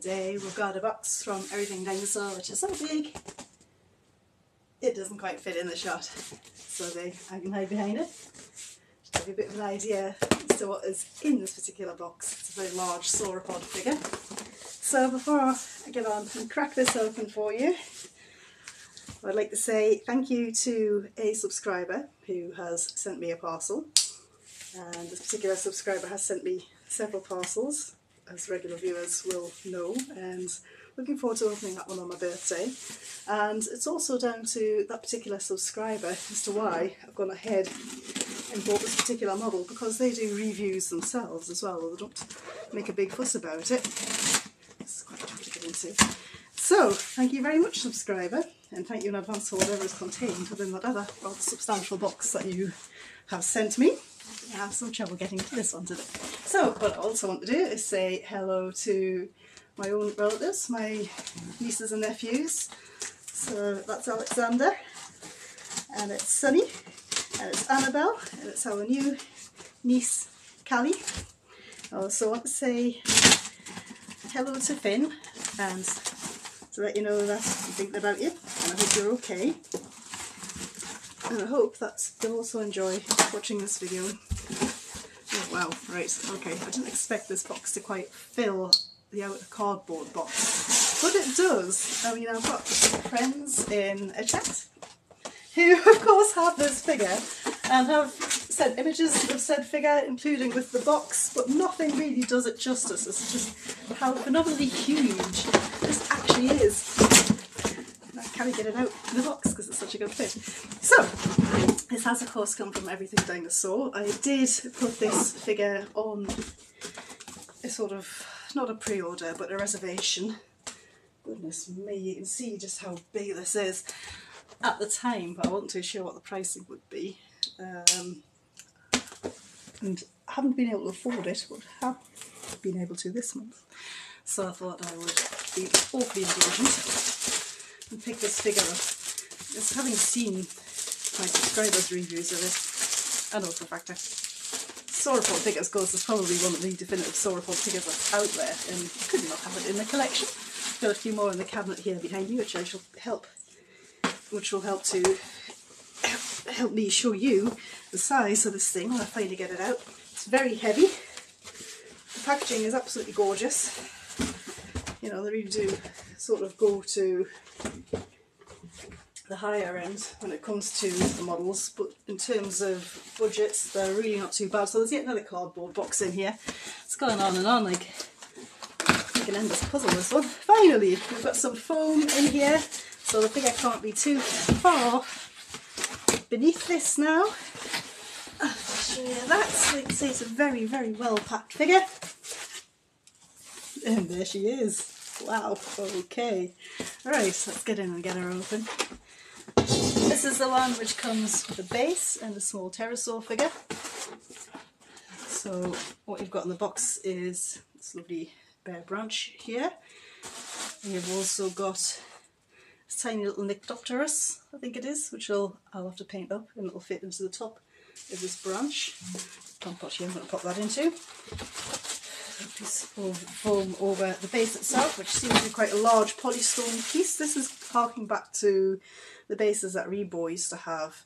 Today we've got a box from Everything Dinosaur, which is so big it doesn't quite fit in the shot, so I can hide behind it. Just give you a bit of an idea as to what is in this particular box. It's a very large sauropod figure. So before I get on and crack this open for you, I'd like to say thank you to a subscriber who has sent me a parcel, and this particular subscriber has sent me several parcels, as regular viewers will know, and looking forward to opening that one on my birthday. And it's also down to that particular subscriber as to why I've gone ahead and bought this particular model, because they do reviews themselves as well, they don't make a big fuss about it. This is quite tough to get into. So, thank you very much, subscriber, and thank you in advance for whatever is contained within that other rather substantial box that you have sent me. I have some trouble getting to this one today. So, what I also want to do is say hello to my own relatives, my nieces and nephews. So that's Alexander, and it's Sunny, and it's Annabelle, and it's our new niece Callie. I also want to say hello to Finn, and to let you know that I'm thinking about you, and I hope you're okay. And I hope that you'll also enjoy watching this video. Oh wow, right, okay, I didn't expect this box to quite fill the outer cardboard box, but it does. I mean, I've got friends in a chat who of course have this figure and have sent images of said figure, including with the box, but nothing really does it justice. It's just how phenomenally huge this actually is. I can't get it out of the box because it's such a good fit. So, this has of course come from Everything Dinosaur. I did put this figure on a sort of, not a pre-order, but a reservation. Goodness me, you can see just how big this is at the time, but I wasn't too sure what the pricing would be. And I haven't been able to afford it, but have been able to this month. So I thought I would be awfully indulgent and pick this figure up. Just having seen my subscribers' reviews of it, and also the fact that sauropod figures, of course, is probably one of the definitive sauropod figures that's out there, and you could not have it in the collection. Got a few more in the cabinet here behind you, which will help to help me show you the size of this thing when I finally get it out. It's very heavy. The packaging is absolutely gorgeous. You know, they really do sort of go to the higher end when it comes to the models, but in terms of budgets they're really not too bad. So there's yet another cardboard box in here. It's going on and on like an endless puzzle, this one. Finally, we've got some foam in here, so the figure can't be too far beneath this now. I'll show you that. So you can see it's a very, very well packed figure. And there she is. Wow, okay. Right, let's get in and get her open. This is the one which comes with a base and a small pterosaur figure. So what you've got in the box is this lovely bare branch here. And you've also got this tiny little Nyctopterus, I think it is, which I'll have to paint up and it'll fit into the top of this branch. Plant pot here I'm going to pop that into. A piece of foam over the base itself, which seems to be quite a large polystone piece. This is harking back to the bases that Rebo used to have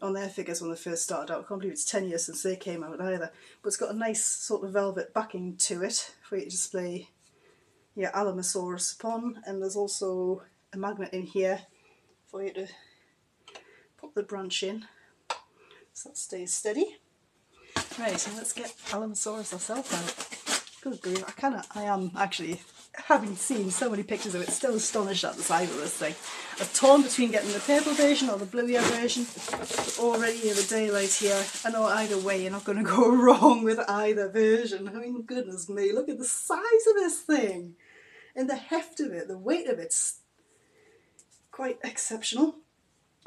on their figures when they first started out. I can't believe it's 10 years since they came out either. But it's got a nice sort of velvet backing to it for you to display your Alamosaurus upon, and there's also a magnet in here for you to pop the branch in so that stays steady. Right, so let's get Alamosaurus herself out. Good grief, I am actually, having seen so many pictures of it, still astonished at the size of this thing. I was torn between getting the purple version or the bluier version, but already in the daylight here, I know either way you're not going to go wrong with either version. I mean, goodness me, look at the size of this thing! And the heft of it, the weight of it's quite exceptional.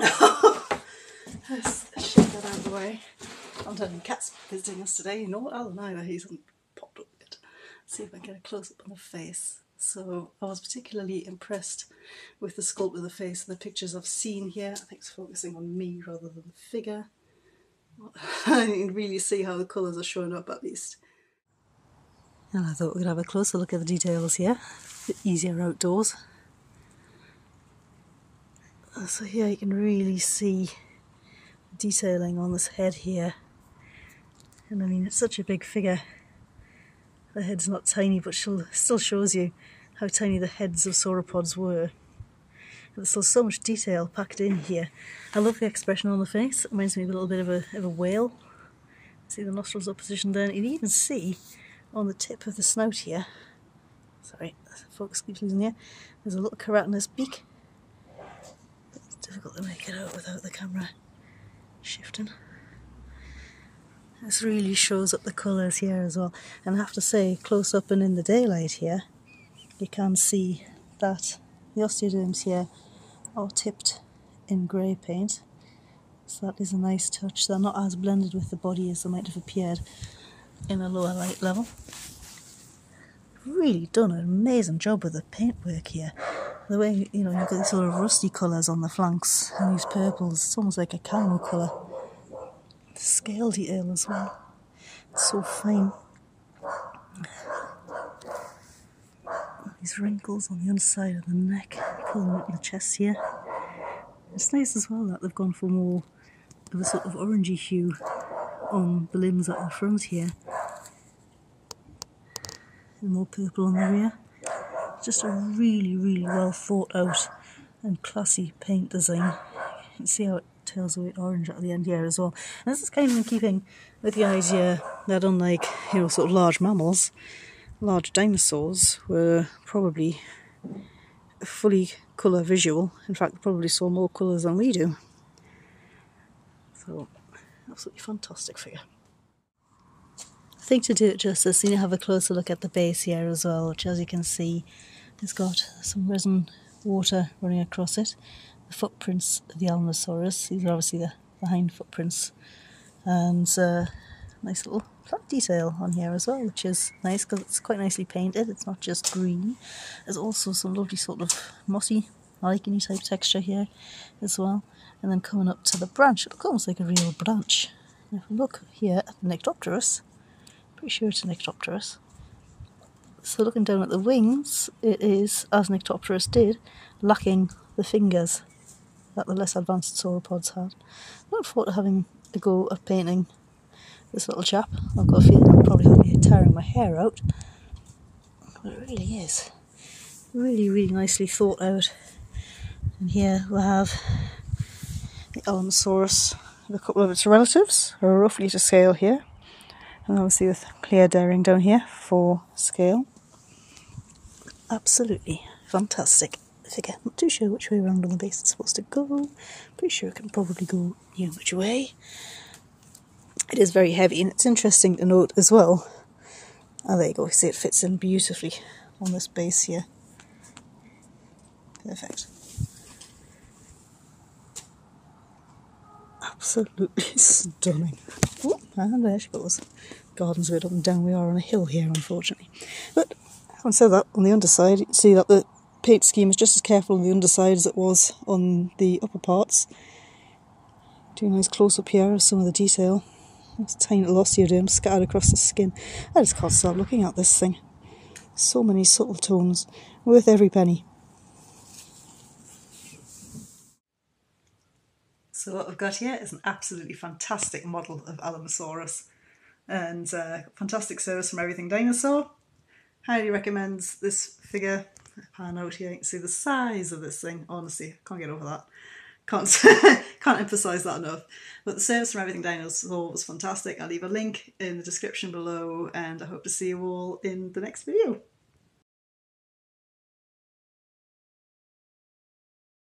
Let's shake that out of the way. I'm telling Cat's visiting us today, not Alan either, he's popped up yet. Let's see if I can get a close up on the face. So I was particularly impressed with the sculpt of the face and the pictures I've seen here. I think it's focusing on me rather than the figure. I can really see how the colours are showing up at least. And I thought we'd have a closer look at the details here. bit easier outdoors. So here you can really see detailing on this head here. And I mean, it's such a big figure. The head's not tiny, but still shows you how tiny the heads of sauropods were. There's still so much detail packed in here. I love the expression on the face. It reminds me of a little bit of a whale. See the nostrils are positioned there. You can even see on the tip of the snout here, sorry, focus keeps losing here, there's a little keratinous beak. It's difficult to make it out without the camera shifting. This really shows up the colours here as well. And I have to say, close up and in the daylight here, you can see that the osteoderms here are tipped in grey paint. So that is a nice touch. They're not as blended with the body as they might have appeared in a lower light level. Really done an amazing job with the paintwork here. The way, you know, you've got these sort of rusty colours on the flanks and these purples. It's almost like a camo colour. The scale detail as well. It's so fine. These wrinkles on the underside of the neck, pulling up the chest here. It's nice as well that they've gone for more of a sort of orangey hue on the limbs at the front here, and more purple on the rear. Just a really, really well thought out and classy paint design. You can see how it tails away orange at the end here as well. And this is kind of in keeping with the idea that unlike, you know, sort of large mammals, large dinosaurs were probably fully colour visual. In fact, they probably saw more colours than we do. So, absolutely fantastic figure. I think to do it justice, you need to have a closer look at the base here as well, which, as you can see, has got some resin water running across it. The footprints of the Alamosaurus, these are obviously the hind footprints, and nice little flat detail on here as well, which is nice because it's quite nicely painted. It's not just green. There's also some lovely sort of mossy, lichen-y type texture here as well. And then coming up to the branch, it looks almost like a real branch. And if we look here at the Nyctopterus, pretty sure it's a Nyctopterus. So looking down at the wings, it is, as Nyctopterus did, lacking the fingers that the less advanced sauropods had. I look forward to having a go at painting this little chap. I've got a feeling I'll probably have me tearing my hair out. But it really is really, really nicely thought out. And here we have the Alamosaurus with a couple of its relatives, who are roughly to scale here. And obviously with clear daring down here for scale. Absolutely fantastic figure. Not too sure which way around on the base it's supposed to go. Pretty sure it can probably go which way. It is very heavy, and it's interesting to note as well. Oh, there you go. You see it fits in beautifully on this base here. Perfect. Absolutely stunning. Oh, and there she goes. Garden's a bit up and down. We are on a hill here, unfortunately. But having said that, on the underside, you can see that the paint scheme is just as careful on the underside as it was on the upper parts. Doing a nice close up here of some of the detail. Those tiny little osteoderms scattered across the skin. I just can't stop looking at this thing. So many subtle tones, worth every penny. So what I've got here is an absolutely fantastic model of Alamosaurus, and fantastic service from Everything Dinosaur. Highly recommend this figure. Pan out here, you can see the size of this thing. Honestly, can't get over that. Can't emphasise that enough. But the service from Everything Dinosaur was fantastic. I'll leave a link in the description below, and I hope to see you all in the next video.